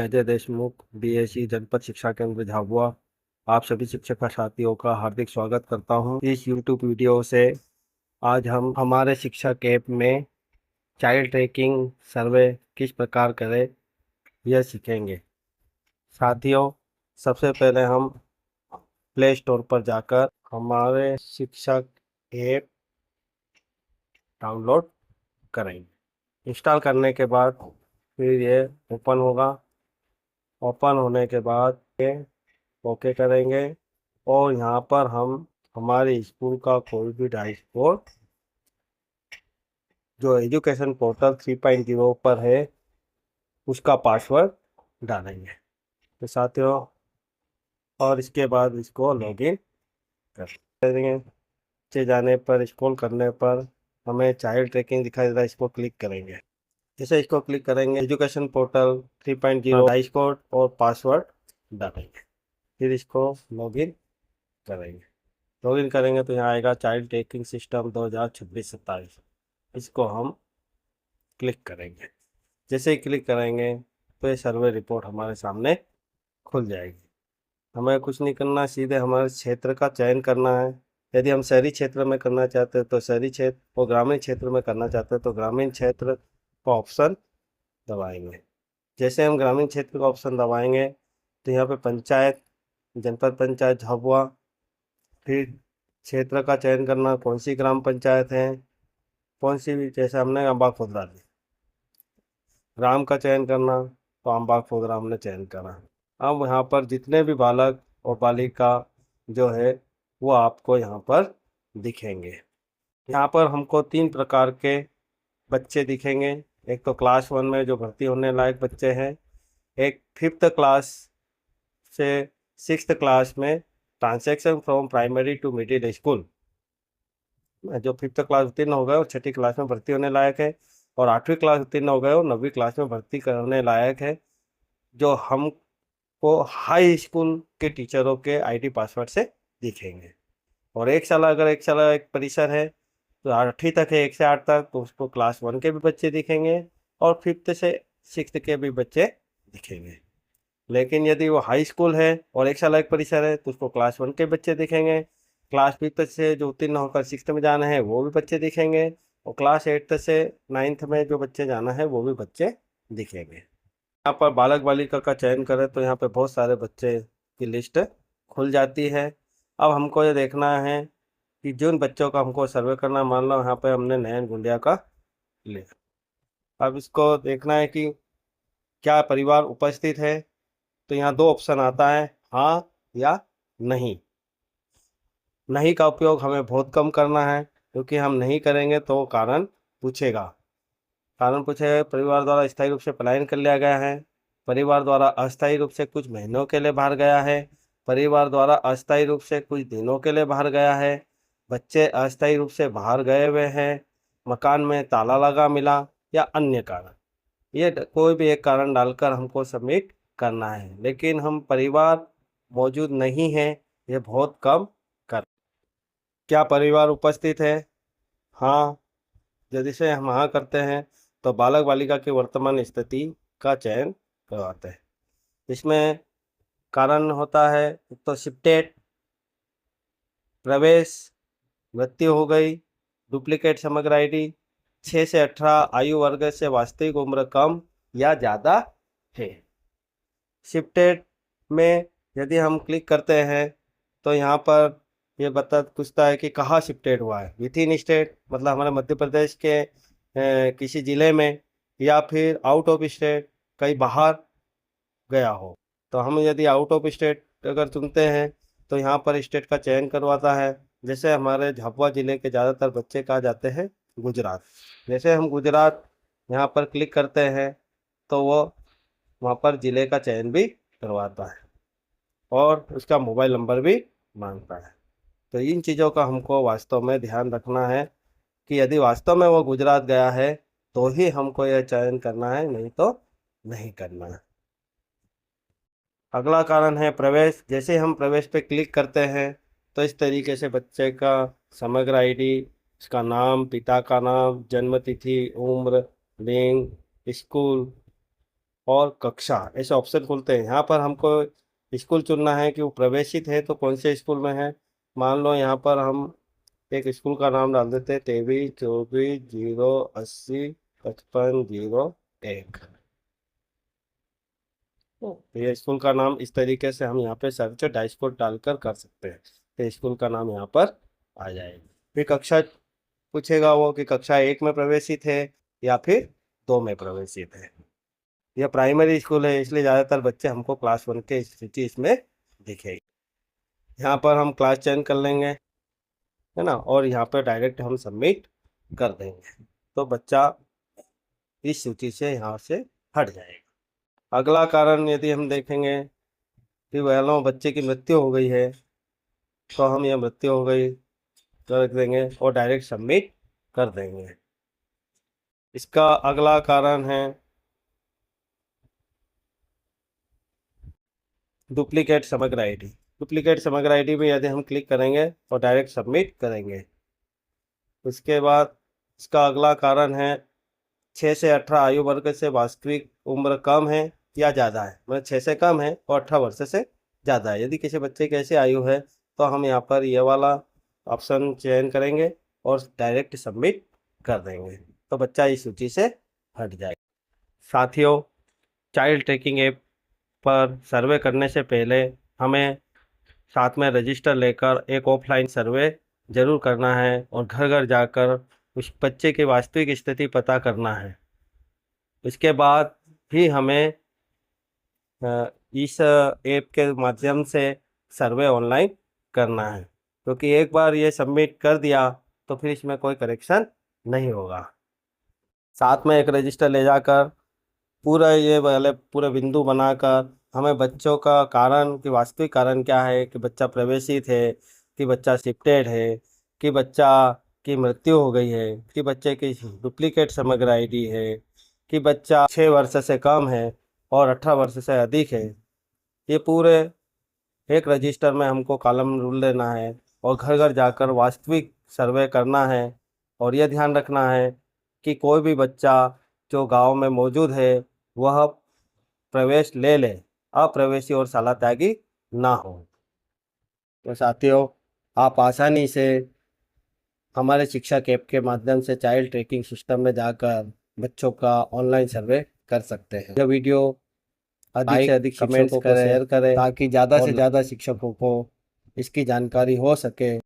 Ajay Deshmukh, BSc जनपद शिक्षा केंद्र झाबुआ। आप सभी शिक्षक व साथियों का हार्दिक स्वागत करता हूं इस यूट्यूब वीडियो से। आज हम हमारे शिक्षक ऐप में चाइल्ड ट्रैकिंग सर्वे किस प्रकार करें यह सीखेंगे। साथियों, सबसे पहले हम प्ले स्टोर पर जाकर हमारे शिक्षक ऐप डाउनलोड करेंगे। इंस्टॉल करने के बाद फिर ये ओपन होगा। ओपन होने के बाद ये ओके करेंगे और यहाँ पर हम हमारे स्कूल का कोई भी डैशबोर्ड जो एजुकेशन पोर्टल 3.0 पर है उसका पासवर्ड डालेंगे। तो साथियों, और इसके बाद इसको लॉगिन कर देंगे। नीचे जाने पर स्क्रॉल करने पर हमें चाइल्ड ट्रैकिंग दिखाई दे रहा है, इसको क्लिक करेंगे। जैसे इसको क्लिक करेंगे एजुकेशन पोर्टल 3.0 डैशबोर्ड और पासवर्ड डालेंगे। फिर इसको लॉगिन करेंगे। लॉगिन करेंगे तो यहाँ आएगा चाइल्ड ट्रैकिंग सिस्टम 2026-27। इसको हम क्लिक करेंगे। जैसे ही क्लिक करेंगे तो ये सर्वे रिपोर्ट हमारे सामने खुल जाएगी। हमें कुछ नहीं करना, सीधे हमारे क्षेत्र का चयन करना है। यदि हम शहरी क्षेत्र में करना चाहते हैं तो शहरी क्षेत्र, और ग्रामीण क्षेत्र में करना चाहते हैं तो ग्रामीण क्षेत्र का ऑप्शन दबाएंगे। जैसे हम ग्रामीण क्षेत्र का ऑप्शन दबाएंगे तो यहाँ पे पंचायत, जनपद पंचायत झाबुआ, फिर क्षेत्र का चयन करना, कौन सी ग्राम पंचायत है, कौन सी भी, जैसे हमने अम्बा खुदरा ली। ग्राम का चयन करना तो अम्बा खुदरा हमने चयन करा। अब यहाँ पर जितने भी बालक और बालिका जो है वो आपको यहाँ पर दिखेंगे। यहाँ पर हमको 3 प्रकार के बच्चे दिखेंगे। एक तो क्लास 1 में जो भर्ती होने लायक बच्चे हैं, एक 5th क्लास से 6th क्लास में transaction from primary to middle school, जो 5th क्लास उत्तीर्ण हो गए और 6ठी क्लास में भर्ती होने लायक है, और 8वीं क्लास उत्तीर्ण हो गए और 9वीं क्लास में भर्ती करने लायक है, जो हमको हाई स्कूल के टीचरों के आईडी पासवर्ड से दिखेंगे। और एक साल एक परिसर है तो 8वीं तक है, 1 से 8 तक, तो उसको क्लास 1 के भी बच्चे दिखेंगे और 5th से 6th के भी बच्चे दिखेंगे। लेकिन यदि वो हाई स्कूल है और 1 साल एक परिसर है तो उसको क्लास 1 के बच्चे दिखेंगे। क्लास 5th से जो उत्तीर्ण होकर 6th में जाना है वो भी बच्चे दिखेंगे, और क्लास 8th से 9th में जो बच्चे जाना है वो भी बच्चे दिखेंगे। यहाँ पर बालक बालिका का चयन करें तो यहाँ पे बहुत सारे बच्चे की लिस्ट खुल जाती है। अब हमको ये देखना है कि जिन बच्चों का हमको सर्वे करना, मान लो यहाँ पे हमने नयन गुंडिया का लिया। अब इसको देखना है कि क्या परिवार उपस्थित है, तो यहाँ 2 ऑप्शन आता है, हाँ या नहीं। नहीं का उपयोग हमें बहुत कम करना है, क्योंकि हम नहीं करेंगे तो कारण पूछेगा। कारण पूछेगा, परिवार द्वारा स्थायी रूप से पलायन कर लिया गया है, परिवार द्वारा अस्थायी रूप से कुछ महीनों के लिए बाहर गया है, परिवार द्वारा अस्थायी रूप से कुछ दिनों के लिए बाहर गया है, बच्चे अस्थायी रूप से बाहर गए हुए हैं, मकान में ताला लगा मिला, या अन्य कारण। ये कोई भी एक कारण डालकर हमको सबमिट करना है। लेकिन हम परिवार मौजूद नहीं है ये बहुत कम कर। क्या परिवार उपस्थित है? हाँ। यदि से हम हाँ करते हैं तो बालक बालिका की वर्तमान स्थिति का चयन करवाते हैं। इसमें कारण होता है, एक तो शिफ्टेड, प्रवेश, मृत्यु हो गई, डुप्लीकेट समग्र आईडी, 6 से 18 आयु वर्ग से वास्तविक उम्र कम या ज़्यादा है। शिफ्टेड में यदि हम क्लिक करते हैं तो यहाँ पर ये पूछता है कि कहाँ शिफ्टेड हुआ है। विथ इन स्टेट मतलब हमारे मध्य प्रदेश के किसी ज़िले में, या फिर आउट ऑफ स्टेट कहीं बाहर गया हो। तो हम यदि आउट ऑफ स्टेट अगर चुनते हैं तो यहाँ पर स्टेट का चयन करवाता है। जैसे हमारे झाबुआ ज़िले के ज़्यादातर बच्चे कहाँ जाते हैं? गुजरात। जैसे हम गुजरात यहाँ पर क्लिक करते हैं तो वो वहाँ पर ज़िले का चयन भी करवाता है और उसका मोबाइल नंबर भी मांगता है। तो इन चीज़ों का हमको वास्तव में ध्यान रखना है कि यदि वास्तव में वो गुजरात गया है तो ही हमको यह चयन करना है, नहीं तो नहीं करना है। अगला कारण है प्रवेश। जैसे हम प्रवेश पे क्लिक करते हैं तो इस तरीके से बच्चे का समग्र आईडी, उसका नाम, पिता का नाम, जन्म तिथि, उम्र, लिंग, स्कूल, और कक्षा ऐसे ऑप्शन खुलते हैं। यहाँ पर हमको स्कूल चुनना है कि वो प्रवेशित है तो कौन से स्कूल में है। मान लो यहाँ पर हम एक स्कूल का नाम डाल देते हैं 23 24 0 80 55 01। तो ये स्कूल का नाम इस तरीके से हम यहाँ पे सर्च डैशबोर्ड डालकर कर सकते हैं, तो स्कूल का नाम यहाँ पर आ जाएगा। फिर कक्षा पूछेगा वो कि कक्षा 1 में प्रवेशित है या फिर 2 में प्रवेशित है। यह प्राइमरी स्कूल है इसलिए ज़्यादातर बच्चे हमको क्लास 1 की स्थिति इसमें दिखेगी। यहाँ पर हम क्लास चयन कर लेंगे, है ना, और यहाँ पर डायरेक्ट हम सबमिट कर देंगे तो बच्चा इस सूची से यहाँ से हट जाएगा। अगला कारण यदि हम देखेंगे कि वह बच्चे की मृत्यु हो गई है तो हम यह मृत्यु हो गई कर देंगे और डायरेक्ट सबमिट कर देंगे। इसका अगला कारण है डुप्लीकेट समग्र आईडी। डुप्लीकेट समग्र आईडी में यदि हम क्लिक करेंगे और डायरेक्ट सबमिट करेंगे। उसके बाद इसका अगला कारण है 6 से 18 आयु वर्ग से वास्तविक उम्र कम है या ज़्यादा है, मतलब 6 से कम है और 18 वर्ष से ज़्यादा है। यदि किसी बच्चे की ऐसी आयु है तो हम यहाँ पर ये वाला ऑप्शन चयन करेंगे और डायरेक्ट सबमिट कर देंगे तो बच्चा इस सूची से हट जाएगा। साथियों, चाइल्ड ट्रैकिंग ऐप पर सर्वे करने से पहले हमें साथ में रजिस्टर लेकर एक ऑफलाइन सर्वे जरूर करना है और घर घर जाकर उस बच्चे की वास्तविक स्थिति पता करना है। इसके बाद ही हमें इस ऐप के माध्यम से सर्वे ऑनलाइन करना है, क्योंकि एक बार ये सबमिट कर दिया तो फिर इसमें कोई करेक्शन नहीं होगा। साथ में एक रजिस्टर ले जाकर पूरा ये वाले पूरे बिंदु बनाकर हमें बच्चों का कारण कि वास्तविक कारण क्या है, कि बच्चा प्रवेशित है, कि बच्चा शिफ्टेड है, कि बच्चा की मृत्यु हो गई है, कि बच्चे की डुप्लीकेट समग्र आईडी है, कि बच्चा 6 वर्ष से कम है और 18 वर्ष से अधिक है। ये पूरे एक रजिस्टर में हमको कॉलम रूल लेना है और घर घर जाकर वास्तविक सर्वे करना है। और यह ध्यान रखना है कि कोई भी बच्चा जो गांव में मौजूद है वह प्रवेश ले ले, अप्रवेशी और शाला त्यागी ना हो। तो साथियों, आप आसानी से हमारे शिक्षक ऐप के माध्यम से चाइल्ड ट्रैकिंग सिस्टम में जाकर बच्चों का ऑनलाइन सर्वे कर सकते हैं। यह वीडियो अधिक से अधिक कमेंट्स करें, शेयर करें ताकि ज़्यादा से ज़्यादा शिक्षकों को इसकी जानकारी हो सके।